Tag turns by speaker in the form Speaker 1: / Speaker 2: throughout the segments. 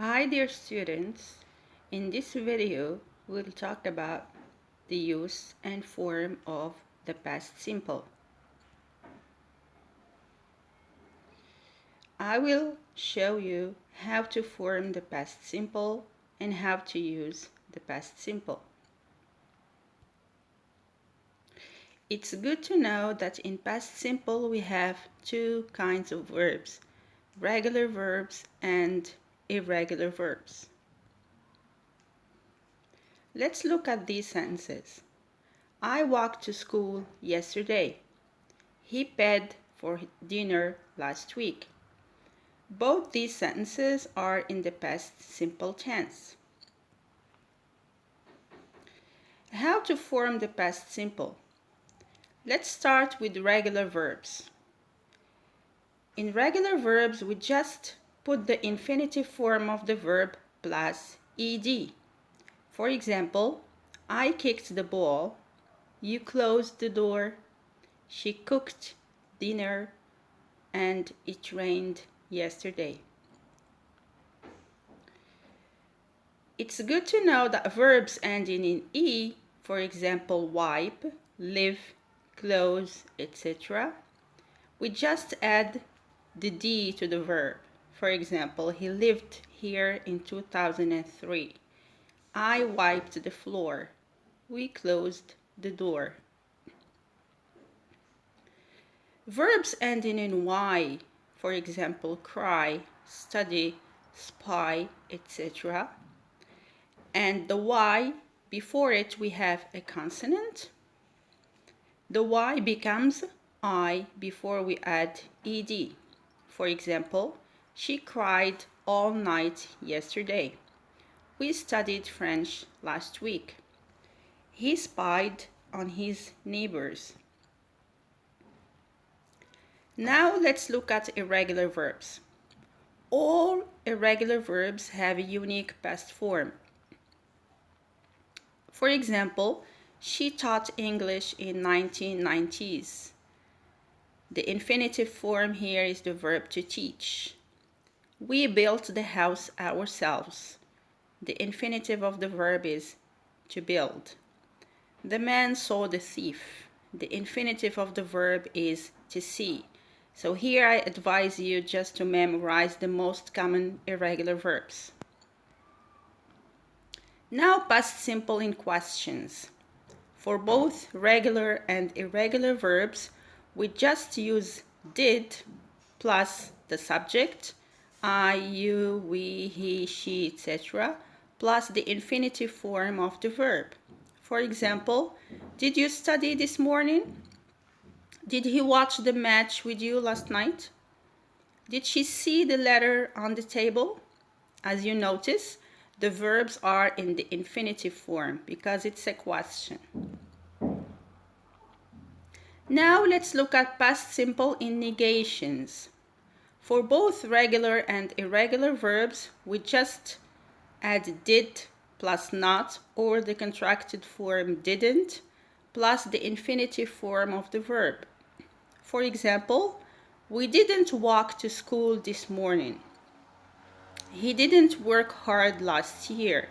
Speaker 1: Hi dear students, in this video we'll talk about the use and form of the past simple. I will show you how to form the past simple and how to use the past simple. It's good to know that in past simple we have two kinds of verbs, regular verbs and irregular verbs. Let's look at these sentences. I walked to school yesterday. He paid for dinner last week. Both these sentences are in the past simple tense. How to form the past simple? Let's start with regular verbs. In regular verbs, we just put the infinitive form of the verb plus ed. For example, I kicked the ball, you closed the door, she cooked dinner, and it rained yesterday. It's good to know that verbs ending in E, for example, wipe, live, close, etc., we just add the D to the verb. For example, he lived here in 2003. I wiped the floor. We closed the door. Verbs ending in Y, for example, cry, study, spy, etc. And the Y, before it we have a consonant. The Y becomes I before we add ed. For example, she cried all night yesterday. We studied French last week. He spied on his neighbors. Now let's look at irregular verbs. All irregular verbs have a unique past form. For example, she taught English in 1990s. The infinitive form here is the verb to teach. We built the house ourselves. The infinitive of the verb is to build. The man saw the thief. The infinitive of the verb is to see. So here I advise you just to memorize the most common irregular verbs. Now past simple in questions. For both regular and irregular verbs, we just use did plus the subject, I, you, we, he, she, etc., plus the infinitive form of the verb. For example, did you study this morning? Did he watch the match with you last night? Did she see the letter on the table? As you notice, the verbs are in the infinitive form because it's a question. Now let's look at past simple in negations. For both regular and irregular verbs, we just add did plus not or the contracted form didn't plus the infinitive form of the verb. For example, we didn't walk to school this morning. He didn't work hard last year.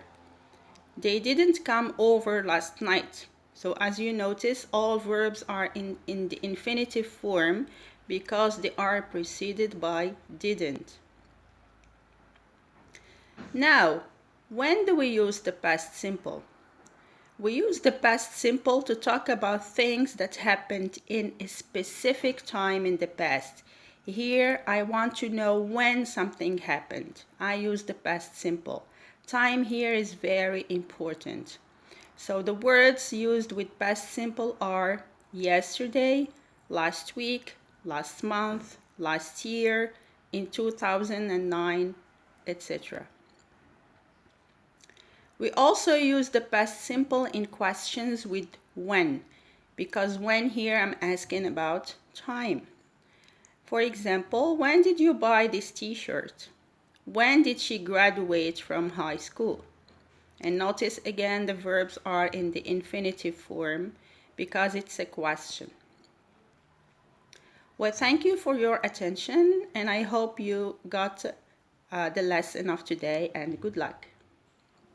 Speaker 1: They didn't come over last night. So as you notice, all verbs are in the infinitive form because they are preceded by didn't. Now, when do we use the past simple? We use the past simple to talk about things that happened in a specific time in the past. Here, I want to know when something happened. I use the past simple. Time here is very important. So the words used with past simple are yesterday, last week, last month, last year, in 2009, etc. We also use the past simple in questions with when, because when here I'm asking about time. For example, when did you buy this t-shirt? When did she graduate from high school? And notice again the verbs are in the infinitive form because it's a question. Well, thank you for your attention and I hope you got the lesson of today, and good luck.